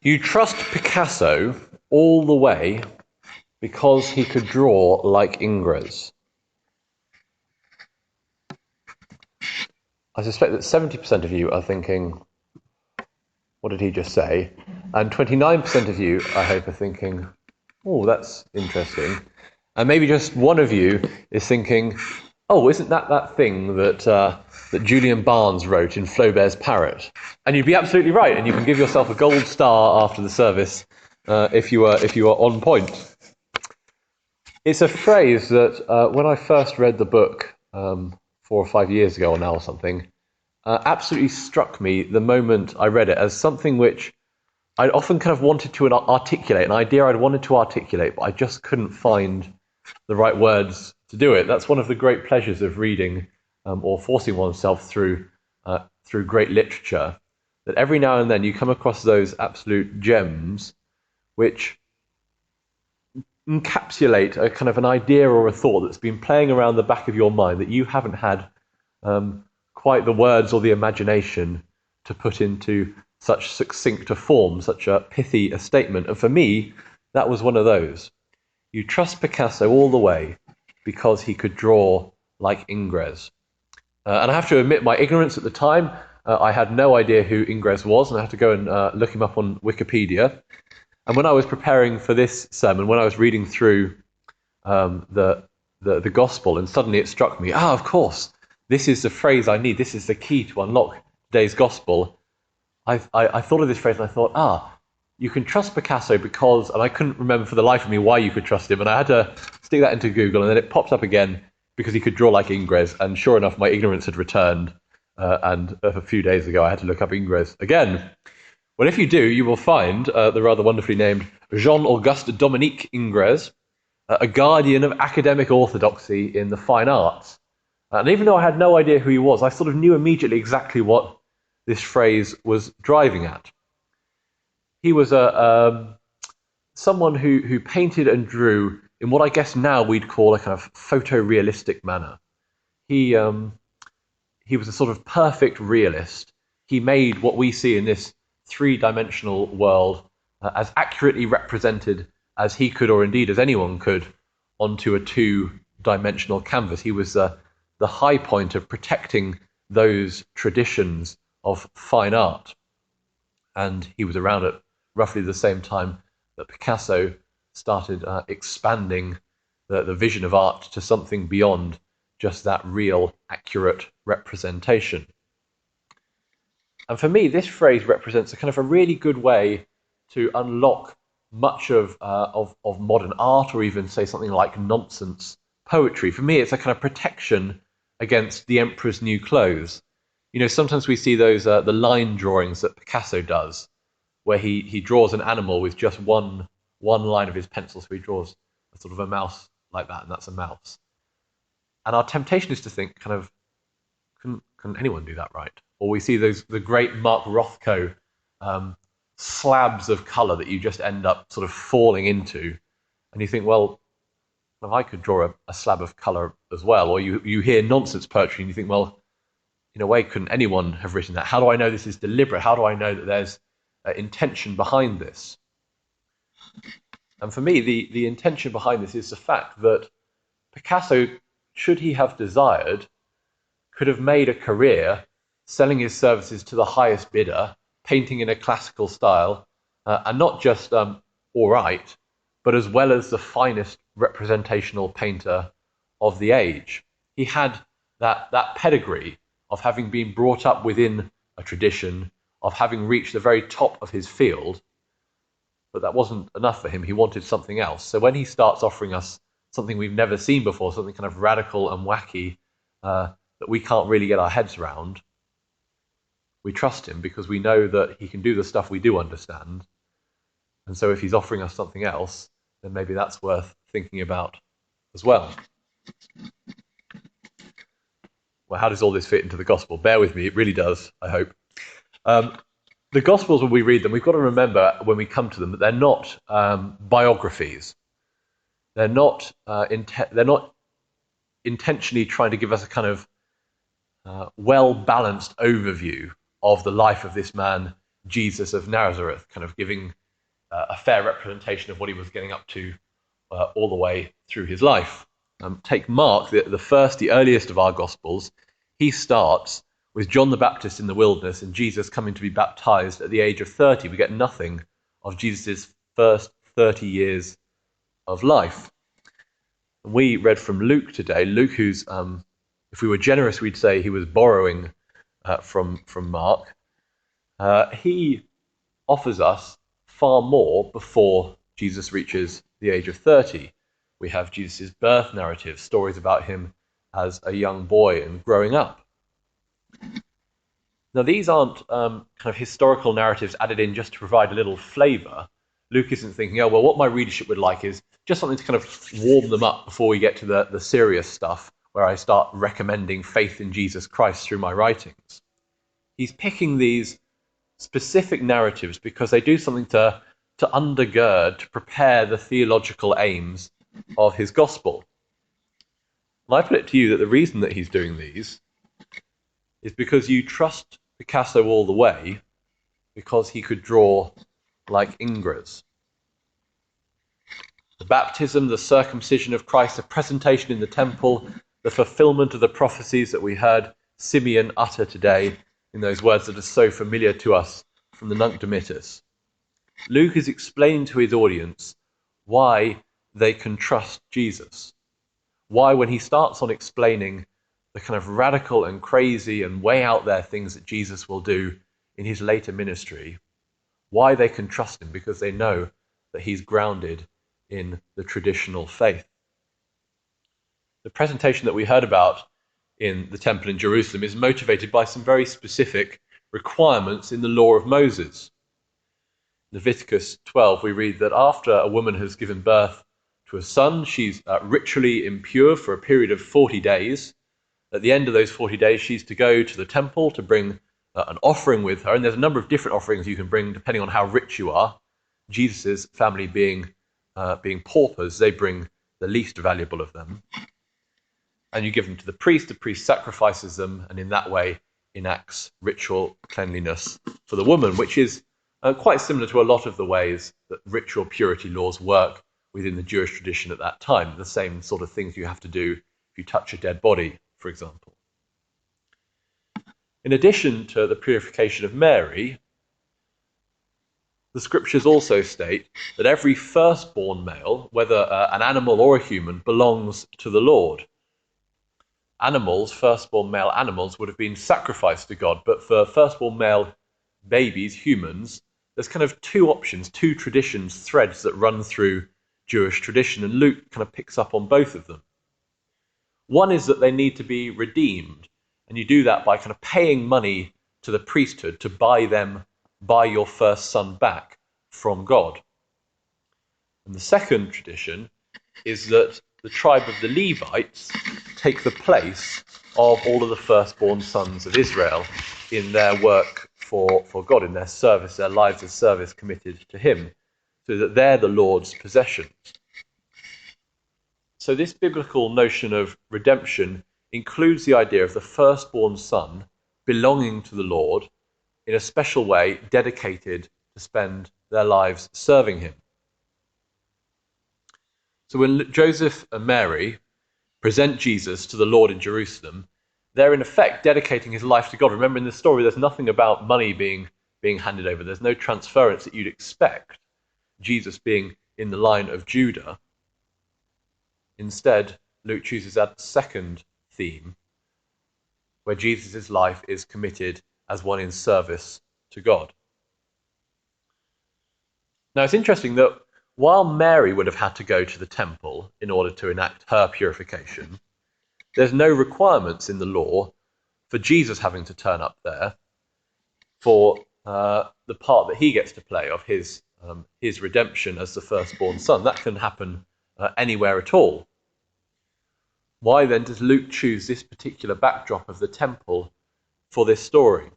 You trust Picasso all the way because he could draw like Ingres. I suspect that 70% of you are thinking, what did he just say? And 29% of you, I hope, are thinking, oh, that's interesting. And maybe just one of you is thinking, oh, isn't that thing that Julian Barnes wrote in Flaubert's Parrot? And you'd be absolutely right, and you can give yourself a gold star after the service if you are on point. It's a phrase that when I first read the book 4 or 5 years ago or now or something, absolutely struck me the moment I read it as something which I'd often kind of wanted to articulate, an idea I'd wanted to articulate, but I just couldn't find the right words to do it. That's one of the great pleasures of reading or forcing oneself through great literature, that every now and then you come across those absolute gems which encapsulate a kind of an idea or a thought that's been playing around the back of your mind that you haven't had quite the words or the imagination to put into such succinct a form, such a pithy a statement. And for me, that was one of those. You trust Picasso all the way because he could draw like Ingres. And I have to admit my ignorance at the time. I had no idea who Ingres was, and I had to go and look him up on Wikipedia. And when I was preparing for this sermon, when I was reading through the gospel, and suddenly it struck me, of course, this is the phrase I need. This is the key to unlock today's gospel. I thought of this phrase and I thought, you can trust Picasso because, and I couldn't remember for the life of me why you could trust him, and I had to stick that into Google, and then it popped up again because he could draw like Ingres, and sure enough, my ignorance had returned, and a few days ago I had to look up Ingres again. Well, if you do, you will find the rather wonderfully named Jean-Auguste Dominique Ingres, a guardian of academic orthodoxy in the fine arts. And even though I had no idea who he was, I sort of knew immediately exactly what this phrase was driving at. He was someone who painted and drew in what I guess now we'd call a kind of photorealistic manner. He was a sort of perfect realist. He made what we see in this three-dimensional world as accurately represented as he could, or indeed as anyone could, onto a two-dimensional canvas. He was the high point of protecting those traditions of fine art. And he was around at roughly the same time that Picasso started expanding the vision of art to something beyond just that real, accurate representation. And for me, this phrase represents a kind of a really good way to unlock much of modern art, or even say something like nonsense poetry. For me, it's a kind of protection against the emperor's new clothes. You know, sometimes we see those the line drawings that Picasso does, where he draws an animal with just one line of his pencil. So he draws a sort of a mouse like that, and that's a mouse. And our temptation is to think, kind of, can anyone do that right? Or we see the great Mark Rothko slabs of colour that you just end up sort of falling into, and you think, well, if I could draw a slab of colour as well. Or you hear nonsense poetry and you think, well, in a way, couldn't anyone have written that? How do I know this is deliberate? How do I know that there's intention behind this? And for me, the intention behind this is the fact that Picasso, should he have desired, could have made a career selling his services to the highest bidder, painting in a classical style, and not just all right, but as well as the finest representational painter of the age. He had that pedigree of having been brought up within a tradition, of having reached the very top of his field, but that wasn't enough for him. He wanted something else. So when he starts offering us something we've never seen before, something kind of radical and wacky that we can't really get our heads around, we trust him because we know that he can do the stuff we do understand. And so if he's offering us something else, then maybe that's worth thinking about as well. Well, how does all this fit into the gospel? Bear with me, it really does, I hope. The gospels, when we read them, we've got to remember when we come to them that they're not biographies. They're not intentionally trying to give us a kind of well-balanced overview of the life of this man Jesus of Nazareth, kind of giving a fair representation of what he was getting up to all the way through his life. Take Mark, the earliest of our Gospels. He starts with John the Baptist in the wilderness and Jesus coming to be baptized at the age of 30. We get nothing of Jesus' first 30 years of life. We read from Luke today. Luke, who's, if we were generous, we'd say he was borrowing from Mark. He offers us far more before Jesus reaches the age of 30. We have Jesus' birth narrative, stories about him as a young boy and growing up. Now, these aren't kind of historical narratives added in just to provide a little flavour. Luke isn't thinking, oh, well, what my readership would like is just something to kind of warm them up before we get to the serious stuff, where I start recommending faith in Jesus Christ through my writings. He's picking these specific narratives because they do something to undergird, to prepare the theological aims of his gospel. And I put it to you that the reason that he's doing these is because you trust Picasso all the way because he could draw like Ingres. The baptism, the circumcision of Christ, the presentation in the temple, the fulfillment of the prophecies that we heard Simeon utter today in those words that are so familiar to us from the Nunc Dimittis. Luke is explaining to his audience why they can trust Jesus. Why, when he starts on explaining the kind of radical and crazy and way out there things that Jesus will do in his later ministry, why they can trust him, because they know that he's grounded in the traditional faith. The presentation that we heard about in the temple in Jerusalem is motivated by some very specific requirements in the law of Moses. Leviticus 12, we read that after a woman has given birth to a son, she's ritually impure for a period of 40 days. At the end of those 40 days, she's to go to the temple to bring an offering with her. And there's a number of different offerings you can bring depending on how rich you are. Jesus' family being paupers, they bring the least valuable of them. And you give them to the priest sacrifices them, and in that way enacts ritual cleanliness for the woman, which is quite similar to a lot of the ways that ritual purity laws work within the Jewish tradition at that time. The same sort of things you have to do if you touch a dead body, for example. In addition to the purification of Mary, the scriptures also state that every firstborn male, whether an animal or a human, belongs to the Lord. Animals, firstborn male animals, would have been sacrificed to God, but for firstborn male babies, humans, there's kind of two options, two traditions, threads that run through Jewish tradition, and Luke kind of picks up on both of them. One is that they need to be redeemed, and you do that by kind of paying money to the priesthood to buy your first son back from God. And the second tradition is that the tribe of the Levites take the place of all of the firstborn sons of Israel in their work for God, in their service, their lives of service committed to him, so that they're the Lord's possessions. So this biblical notion of redemption includes the idea of the firstborn son belonging to the Lord in a special way, dedicated to spend their lives serving him. So when Joseph and Mary present Jesus to the Lord in Jerusalem, they're in effect dedicating his life to God. Remember, in the story, there's nothing about money being handed over. There's no transference that you'd expect, Jesus being in the line of Judah. Instead, Luke chooses that second theme, where Jesus' life is committed as one in service to God. Now, it's interesting that while Mary would have had to go to the temple in order to enact her purification, there's no requirements in the law for Jesus having to turn up there for the part that he gets to play of his redemption as the firstborn son. That can happen anywhere at all. Why then does Luke choose this particular backdrop of the temple for this story?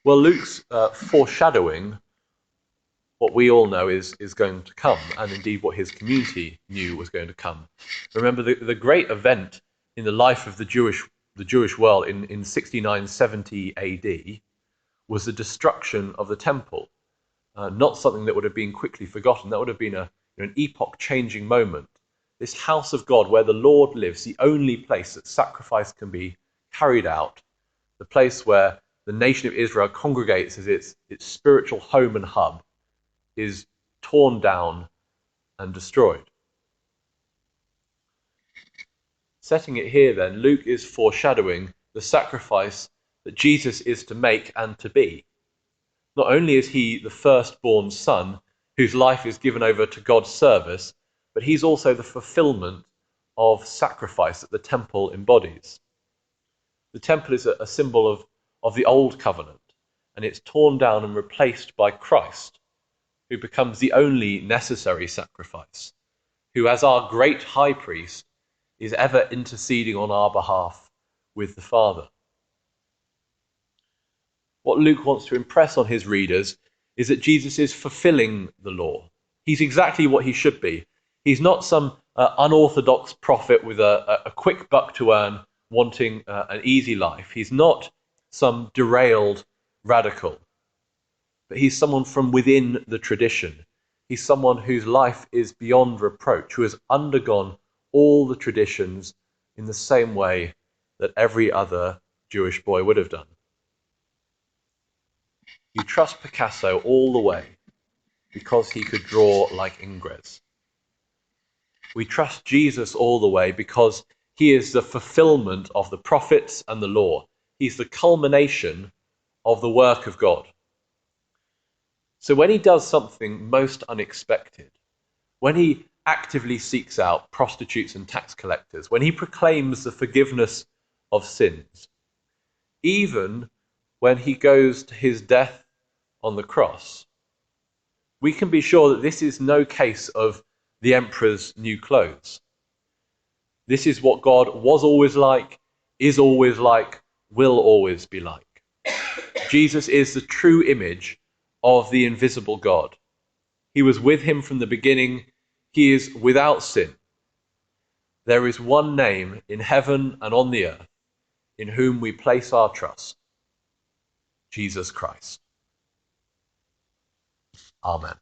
Well, Luke's foreshadowing what we all know is going to come, and indeed what his community knew was going to come. Remember, the great event in the life of the Jewish world in 69-70 AD was the destruction of the temple, not something that would have been quickly forgotten. That would have been an epoch-changing moment. This house of God where the Lord lives, the only place that sacrifice can be carried out, the place where the nation of Israel congregates as its spiritual home and hub, is torn down and destroyed. Setting it here then, Luke is foreshadowing the sacrifice that Jesus is to make and to be. Not only is he the firstborn son whose life is given over to God's service, but he's also the fulfillment of sacrifice that the temple embodies. The temple is a symbol of the old covenant, and it's torn down and replaced by Christ, who becomes the only necessary sacrifice, who as our great high priest is ever interceding on our behalf with the Father. What Luke wants to impress on his readers is that Jesus is fulfilling the law. He's exactly what he should be. He's not some unorthodox prophet with a quick buck to earn, wanting an easy life. He's not some derailed radical, but he's someone from within the tradition. He's someone whose life is beyond reproach, who has undergone all the traditions in the same way that every other Jewish boy would have done. You trust Picasso all the way because he could draw like Ingres. We trust Jesus all the way because he is the fulfillment of the prophets and the law. He's the culmination of the work of God. So when he does something most unexpected, when he actively seeks out prostitutes and tax collectors, when he proclaims the forgiveness of sins, even when he goes to his death on the cross, we can be sure that this is no case of the emperor's new clothes. This is what God was always like, is always like, will always be like. Jesus is the true image of the invisible God. He was with him from the beginning. He is without sin. There is one name in heaven and on the earth in whom we place our trust: Jesus Christ. Amen.